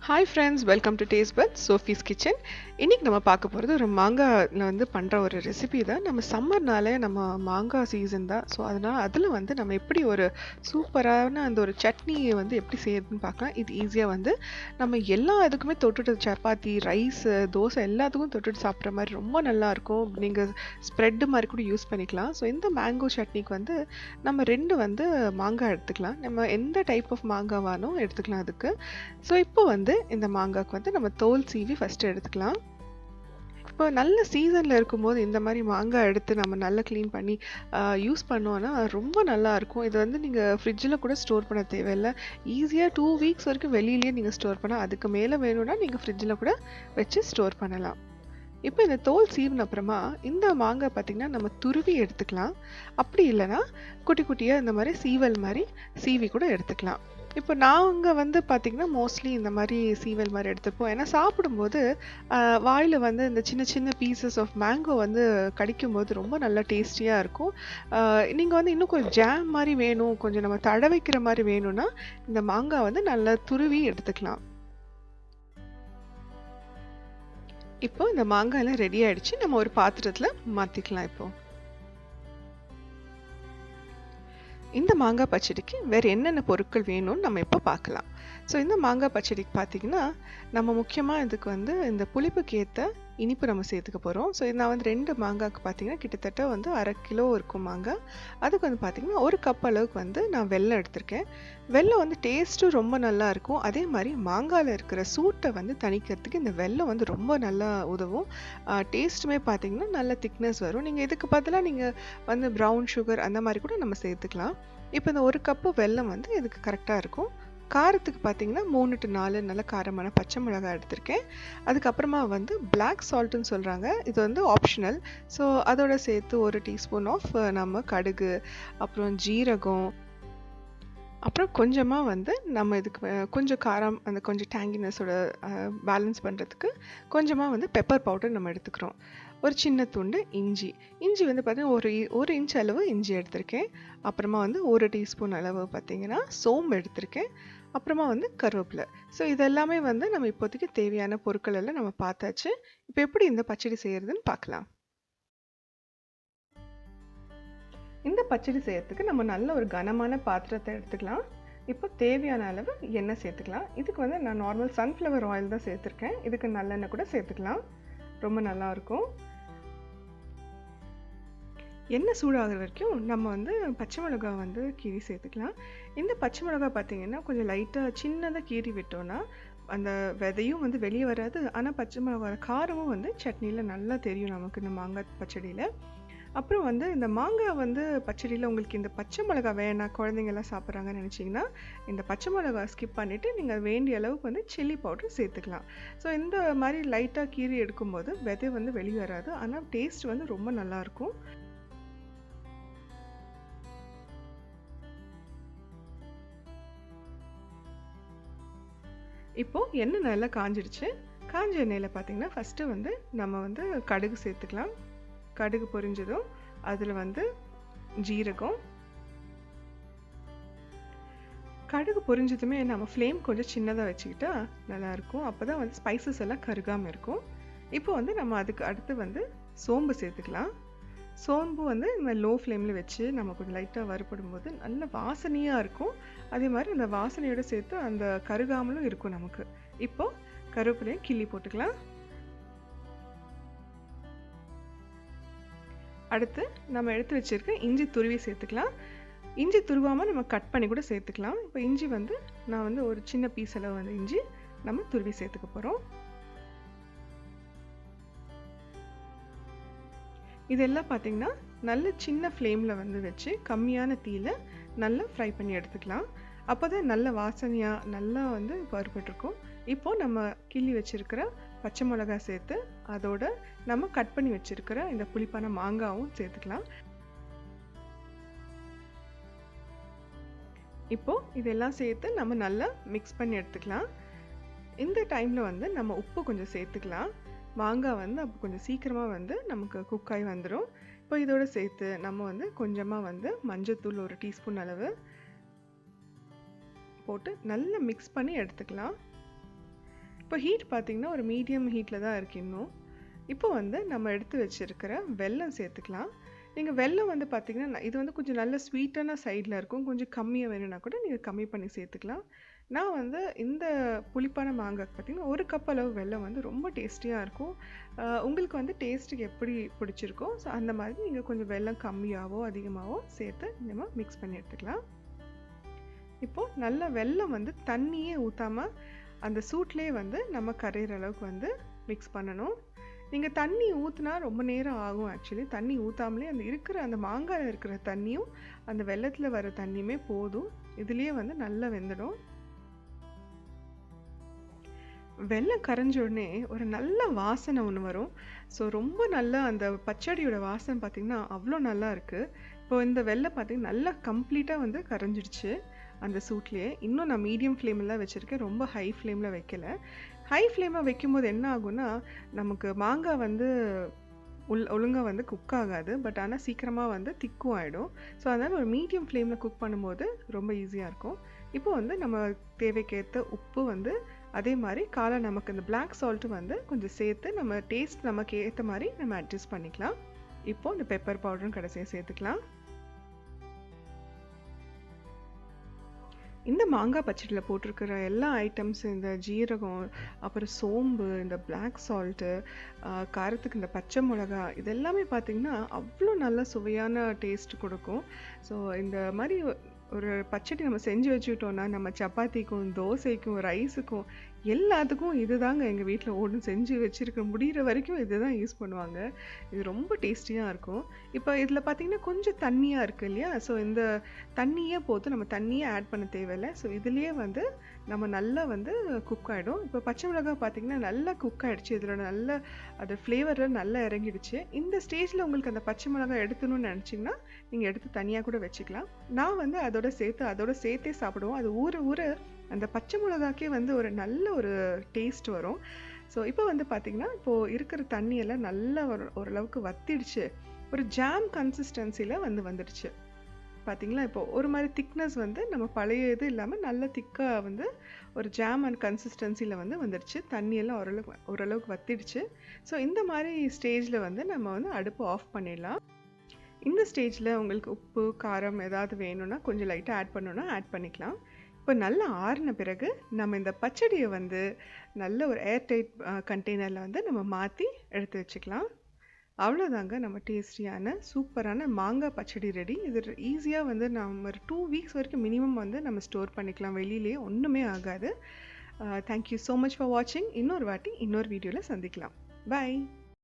Hi friends, welcome to taste bud Sophie's kitchen. இன்றைக்கி நம்ம பார்க்க போகிறது ஒரு மாங்காயில் வந்து பண்ணுற ஒரு ரெசிபி தான். நம்ம சம்மர்னாலே நம்ம மாங்காய் சீசன் தான். ஸோ அதனால் அதில் வந்து நம்ம எப்படி ஒரு சூப்பரான அந்த ஒரு சட்னியை வந்து எப்படி செய்யறதுன்னு பார்க்கலாம். இது ஈஸியாக வந்து நம்ம எல்லா இதுக்குமே தொட்டுட்டு சப்பாத்தி, ரைஸு, தோசை எல்லாத்துக்கும் தொட்டுட்டு சாப்பிட்ற மாதிரி ரொம்ப நல்லாயிருக்கும். நீங்கள் ஸ்ப்ரெட்டு மாதிரி கூட யூஸ் பண்ணிக்கலாம். ஸோ இந்த மேங்கோ சட்னிக்கு வந்து நம்ம 2 வந்து மாங்காய் எடுத்துக்கலாம். நம்ம எந்த டைப் ஆஃப் மாங்காவானோ எடுத்துக்கலாம் அதுக்கு. ஸோ இப்போ வந்து இந்த மாங்காய்க்கு வந்து நம்ம தோல் சீவி ஃபஸ்ட்டு எடுத்துக்கலாம். இப்போ நல்ல சீசனில் இருக்கும்போது இந்த மாதிரி மாங்காய் எடுத்து நம்ம நல்லா க்ளீன் பண்ணி யூஸ் பண்ணோன்னா ரொம்ப நல்லாயிருக்கும். இது வந்து நீங்கள் ஃப்ரிட்ஜில் கூட ஸ்டோர் பண்ண தேவையில்லை. ஈஸியாக 2 வீக்ஸ் வரைக்கும் வெளியிலேயே நீங்கள் ஸ்டோர் பண்ணலாம். அதுக்கு மேலே வேணும்னா நீங்கள் ஃப்ரிட்ஜில் கூட வச்சு ஸ்டோர் பண்ணலாம். இப்போ இந்த தோல் சீவின அப்புறமா இந்த மாங்காய் பார்த்திங்கன்னா நம்ம துருவி எடுத்துக்கலாம். அப்படி இல்லைன்னா குட்டி குட்டியாக இந்த மாதிரி சீவல் மாதிரி சீவி கூட எடுத்துக்கலாம். இப்போ நாங்கள் வந்து பார்த்திங்கன்னா மோஸ்ட்லி இந்த மாதிரி சீவல் மாதிரி எடுத்துப்போம். ஏன்னா சாப்பிடும்போது வாயில் வந்து இந்த சின்ன சின்ன பீசஸ் ஆஃப் மேங்கோ வந்து கடிக்கும்போது ரொம்ப நல்லா டேஸ்டியாக இருக்கும். நீங்கள் வந்து இன்னும் கொஞ்சம் ஜாம் மாதிரி வேணும், கொஞ்சம் நம்ம தடவைக்கிற மாதிரி வேணும்னா இந்த மாங்காய் வந்து நல்லா துருவி எடுத்துக்கலாம். இப்போ இந்த மாங்காயெல்லாம் ரெடி ஆயிடுச்சு. நம்ம ஒரு பாத்திரத்தில் மாற்றிக்கலாம். இப்போ இந்த மாங்காய் பச்சடிக்கு வேறு என்னென்ன பொருட்கள் வேணும்னு நம்ம இப்போ பார்க்கலாம். ஸோ இந்த மாங்காய் பச்சடிக்கு பார்த்திங்கன்னா நம்ம முக்கியமாக இதுக்கு வந்து இந்த புளிப்புக்கு ஏற்ற இனிப்பு நம்ம சேர்த்துக்க போகிறோம். ஸோ நான் வந்து 2 மாங்காய்க்கு பார்த்திங்கன்னா கிட்டத்தட்ட வந்து 1/2 கிலோ இருக்கும் மாங்காய். அதுக்கு வந்து பார்த்திங்கன்னா 1 கப் அளவுக்கு வந்து நான் வெல்லம் எடுத்திருக்கேன். வெல்லம் வந்து டேஸ்ட்டும் ரொம்ப நல்லா இருக்கும். அதே மாதிரி மாங்காயில் இருக்கிற சூட்டை வந்து தணிக்கிறதுக்கு இந்த வெல்லம் வந்து ரொம்ப நல்லா உதவும். டேஸ்ட்டுமே பார்த்திங்கன்னா நல்ல திக்னஸ் வரும். நீங்கள் இதுக்கு பதிலாக நீங்கள் வந்து ப்ரௌன் சுகர் அந்த மாதிரி கூட நம்ம சேர்த்துக்கலாம். இப்போ இந்த 1 கப்பு வெல்லம் வந்து இதுக்கு கரெக்டாக இருக்கும். காரத்துக்கு பார்த்தீங்கன்னா 3 to 4 நல்ல காரமான பச்சை மிளகாய் எடுத்திருக்கேன். அதுக்கப்புறமா வந்து பிளாக் சால்ட்டுன்னு சொல்கிறாங்க. இது வந்து ஆப்ஷனல். ஸோ அதோட சேர்த்து 1 டீஸ்பூன் ஆஃப் நம்ம கடுகு, அப்புறம் ஜீரகம், அப்புறம் கொஞ்சமாக வந்து நம்ம இதுக்கு கொஞ்சம் காரம் அந்த கொஞ்சம் டேங்கினஸோட பேலன்ஸ் பண்ணுறதுக்கு கொஞ்சமாக வந்து பெப்பர் பவுடர் நம்ம எடுத்துக்கிறோம். ஒரு சின்ன துண்டு இஞ்சி வந்து பார்த்திங்கன்னா ஒரு இன்ச் அளவு இஞ்சி எடுத்திருக்கேன். அப்புறமா வந்து 1 டீஸ்பூன் அளவு பார்த்திங்கன்னா சோம்பு எடுத்திருக்கேன். அப்புறமா வந்து கருவேப்பிலை. ஸோ இதெல்லாமே வந்து நம்ம இப்போதைக்கு தேவையான பொருட்கள் எல்லாம் நம்ம பார்த்தாச்சு. இப்போ எப்படி இந்த பச்சடி செய்கிறதுன்னு பார்க்கலாம். இந்த பச்சடி செய்யறதுக்கு நம்ம நல்ல ஒரு கனமான பாத்திரத்தை எடுத்துக்கலாம். இப்போ தேவையான அளவு எண்ணெய் சேர்த்துக்கலாம். இதுக்கு வந்து நான் நார்மல் சன்ஃப்ளவர் ஆயில் தான் சேர்த்துருக்கேன். இதுக்கு நல்லெண்ணெய் கூட சேர்த்துக்கலாம், ரொம்ப நல்லாயிருக்கும். எண்ணெய் சூடாகிற வரைக்கும் நம்ம வந்து பச்சை மிளகாய் வந்து கீறி சேர்த்துக்கலாம். இந்த பச்சை மிளகாய் பார்த்திங்கன்னா கொஞ்சம் லைட்டாக சின்னதாக கீறி விட்டோன்னா அந்த விதையும் வந்து வெளியே வராது. ஆனால் பச்சை மிளகாய் காரமும் வந்து சட்னியில் நல்லா தெரியும் நமக்கு இந்த மாங்காய் பச்சடியில். அப்புறம் வந்து இந்த மாங்காய் வந்து பச்சடியில் உங்களுக்கு இந்த பச்சை மிளகாய் வேணாம், குழந்தைங்கள்லாம் சாப்பிட்றாங்கன்னு நினச்சிங்கன்னா இந்த பச்சை மிளகாய் ஸ்கிப் பண்ணிவிட்டு நீங்கள் வேண்டிய அளவுக்கு வந்து சில்லி பவுடர் சேர்த்துக்கலாம். ஸோ இந்த மாதிரி லைட்டாக கீறி எடுக்கும்போது விதை வந்து வெளியே வராது. ஆனால் டேஸ்ட் வந்து ரொம்ப நல்லாயிருக்கும். இப்போது எண்ணெய் நல்லா காஞ்சிடுச்சு. காஞ்ச எண்ணெயில் பார்த்திங்கன்னா ஃபஸ்ட்டு வந்து நம்ம வந்து கடுகு சேர்த்துக்கலாம். கடுகு பொரிஞ்சதும் அதில் வந்து ஜீரகம், கடுகு பொரிஞ்சதுமே நம்ம ஃப்ளேம் கொஞ்சம் சின்னதாக வச்சுக்கிட்டா நல்லாயிருக்கும். அப்போ தான் வந்து ஸ்பைசஸ் எல்லாம் கருகாமல் இருக்கும். இப்போ வந்து நம்ம அதுக்கு அடுத்து வந்து சோம்பு சேர்த்துக்கலாம். சோம்பு வந்து நம்ம லோ ஃப்ளேமில் வச்சு நம்ம கொஞ்சம் லைட்டாக வறுபடும் போது நல்ல வாசனையாக இருக்கும். அதே மாதிரி அந்த வாசனையோடு சேர்த்து அந்த கருகாமலும் இருக்கும் நமக்கு. இப்போது கருவேப்பிலையும் கிள்ளி போட்டுக்கலாம். அடுத்து நம்ம எடுத்து வச்சுருக்க இஞ்சி துருவி சேர்த்துக்கலாம். இஞ்சி துருவாமல் நம்ம கட் பண்ணி கூட சேர்த்துக்கலாம். இப்போ இஞ்சி வந்து நான் வந்து ஒரு சின்ன பீஸ் அளவு வந்து இஞ்சி நம்ம துருவி சேர்த்துக்க போகிறோம். இதெல்லாம் பார்த்திங்கன்னா நல்ல சின்ன ஃப்ளேமில் வந்து வச்சு கம்மியான தீயில் நல்லா ஃப்ரை பண்ணி எடுத்துக்கலாம். அப்போ தான் நல்ல வாசனையாக நல்லா வந்து வறுபட்டிருக்கும். இப்போது நம்ம கிள்ளி வச்சுருக்கிற பச்சை மிளகாய் சேர்த்து அதோட நம்ம கட் பண்ணி வச்சுருக்கிற இந்த புளிப்பான மாங்காவும் சேர்த்துக்கலாம். இப்போது இதெல்லாம் சேர்த்து நம்ம நல்லா மிக்ஸ் பண்ணி எடுத்துக்கலாம். இந்த டைமில் வந்து நம்ம உப்பு கொஞ்சம் சேர்த்துக்கலாம். மாங்காய் வந்து அப்போ கொஞ்சம் சீக்கிரமாக வந்து நமக்கு குக்காகி வந்துடும். இப்போ இதோடு சேர்த்து நம்ம வந்து கொஞ்சமாக வந்து மஞ்சத்தூள் 1 டீஸ்பூன் அளவு போட்டு நல்லா மிக்ஸ் பண்ணி எடுத்துக்கலாம். இப்போ ஹீட் பார்த்திங்கன்னா ஒரு மீடியம் ஹீட்டில் தான் இருக்கு இன்னும். இப்போ வந்து நம்ம எடுத்து வச்சுருக்கிற வெல்லம் சேர்த்துக்கலாம். நீங்கள் வெல்லம் வந்து பார்த்திங்கன்னா இது வந்து கொஞ்சம் நல்ல ஸ்வீட்டான சைடில் இருக்கும். கொஞ்சம் கம்மியாக வேணும்னா கூட நீங்கள் கம்மி பண்ணி சேர்த்துக்கலாம். நான் வந்து இந்த புளிப்பான மாங்காய்க்கு பார்த்திங்கன்னா 1 கப் அளவு வெல்லம் வந்து ரொம்ப டேஸ்டியாக இருக்கும். உங்களுக்கு வந்து டேஸ்ட்டுக்கு எப்படி பிடிச்சிருக்கோ ஸோ அந்த மாதிரி நீங்கள் கொஞ்சம் வெல்லம் கம்மியாகவோ அதிகமாகவோ சேர்த்து நம்ம மிக்ஸ் பண்ணி எடுத்துக்கலாம். இப்போது நல்ல வெல்லம் வந்து தண்ணியே ஊற்றாமல் அந்த சூட்லேயே வந்து நம்ம கரையிற அளவுக்கு வந்து மிக்ஸ் பண்ணணும். நீங்கள் தண்ணி ஊற்றினா ரொம்ப நேரம் ஆகும். ஆக்சுவலி தண்ணி ஊற்றாமலே அந்த மாங்காயில் இருக்கிற தண்ணியும் அந்த வெல்லத்தில் வர தண்ணியுமே போதும். இதுலேயே வந்து நல்லா வெந்துடும். வெல்லம் கரைஞ்ச உடனே ஒரு நல்ல வாசனை ஒன்று வரும். ஸோ ரொம்ப நல்லா அந்த பச்சடியோட வாசனை பார்த்திங்கன்னா அவ்வளோ நல்லா இருக்குது. இப்போ இந்த வெல்லம் பார்த்திங்கன்னா நல்லா கம்ப்ளீட்டாக வந்து கரைஞ்சிடுச்சு அந்த சூட்லேயே. இன்னும் நான் மீடியம் ஃப்ளேமில் தான் வச்சுருக்கேன், ரொம்ப ஹை ஃப்ளேமில் வைக்கல. ஹை ஃப்ளேமில் வைக்கும்போது என்ன ஆகும்னா நமக்கு மாங்காய் வந்து ஒழுங்காக வந்து குக் ஆகாது. பட் ஆனால் சீக்கிரமாக வந்து திக்கும் ஆகிடும். ஸோ அதனால் ஒரு மீடியம் ஃப்ளேமில் குக் பண்ணும்போது ரொம்ப ஈஸியாக இருக்கும். இப்போ வந்து நம்ம தேவைக்கேற்ற உப்பு வந்து அதே மாதிரி நமக்கு இந்த பிளாக் சால்ட்டு வந்து கொஞ்சம் சேர்த்து நம்ம டேஸ்ட் நமக்கு ஏற்ற மாதிரி நம்ம அட்ஜஸ்ட் பண்ணிக்கலாம். இப்போது இந்த பெப்பர் பவுடரும் கடைசியாக சேர்த்துக்கலாம். இந்த மாங்காய் பச்சடியில் போட்டிருக்கிற எல்லா ஐட்டம்ஸ், இந்த ஜீரகம், அப்புறம் சோம்பு, இந்த பிளாக் சால்ட்டு, காரத்துக்கு இந்த பச்சை மிளகா, இது எல்லாமே பார்த்திங்கன்னா அவ்வளோ நல்ல சுவையான டேஸ்ட் கொடுக்கும். ஸோ இந்த மாதிரி ஒரு பச்சடி நம்ம செஞ்சு வச்சுக்கிட்டோன்னா நம்ம சப்பாத்திக்கும், தோசைக்கும், ரைஸுக்கும் எல்லாத்துக்கும் இது தாங்க எங்கள் வீட்டில் ஓடும். செஞ்சு வச்சுருக்க முடிகிற வரைக்கும் இது தான் யூஸ் பண்ணுவாங்க. இது ரொம்ப டேஸ்டியாக இருக்கும். இப்போ இதில் பார்த்திங்கன்னா கொஞ்சம் தண்ணியாக இருக்குது இல்லையா? ஸோ இந்த தண்ணியே போதும், நம்ம தண்ணியே ஆட் பண்ண தேவையில்லை. ஸோ இதுலேயே வந்து நம்ம நல்லா வந்து குக் ஆகிடும். இப்போ பச்சை மிளகாய் பார்த்திங்கன்னா நல்லா குக் ஆகிடுச்சு. இதில் நல்ல அது ஃப்ளேவரில் நல்லா இறங்கிடுச்சு. இந்த ஸ்டேஜில் உங்களுக்கு அந்த பச்சை மிளகாய் எடுத்துணும்னு நினச்சிங்கன்னா நீங்கள் எடுத்து தனியாக கூட வச்சுக்கலாம். நான் வந்து அதோட சேர்த்தே சாப்பிடுவோம். அது ஊற அந்த பச்சை மிளகாக்கே வந்து ஒரு நல்ல ஒரு டேஸ்ட் வரும். ஸோ இப்போ வந்து பார்த்திங்கன்னா இப்போது இருக்கிற தண்ணியெல்லாம் நல்லா ஓரளவுக்கு வத்திடுச்சு. ஒரு ஜாம் கன்சிஸ்டன்சியில் வந்துடுச்சு பார்த்திங்களா? இப்போ ஒரு மாதிரி திக்னஸ் வந்து நம்ம பழைய இது இல்லாமல் நல்ல திக்காக வந்து ஒரு ஜாம் அண்ட் கன்சிஸ்டன்சியில் வந்துடுச்சு. தண்ணியெல்லாம் ஓரளவுக்கு வத்திடுச்சு. ஸோ இந்த மாதிரி ஸ்டேஜில் வந்து நம்ம வந்து அடுப்பு ஆஃப் பண்ணிடலாம். இந்த ஸ்டேஜில் உங்களுக்கு உப்பு, காரம் ஏதாவது வேணும்னா கொஞ்சம் லைட்டாக ஆட் பண்ணணுன்னா ஆட் பண்ணிக்கலாம். இப்போ நல்லா ஆறின பிறகு நம்ம இந்த பச்சடியை வந்து நல்ல ஒரு ஏர்டைட் கண்டெய்னரில் வந்து நம்ம மாற்றி எடுத்து வச்சுக்கலாம். அவ்வளோதாங்க, நம்ம டேஸ்டியான சூப்பரான மாங்காய் பச்சடி ரெடி. இது ஈஸியாக வந்து நம்ம ஒரு 2 வீக்ஸ் வரைக்கும் மினிமம் வந்து நம்ம ஸ்டோர் பண்ணிக்கலாம். வெளியிலேயே ஒன்றுமே ஆகாது. தேங்க்யூ ஸோ மச் ஃபார் வாட்சிங். இன்னொரு வாட்டி இன்னொரு வீடியோவில் சந்திக்கலாம். பாய்.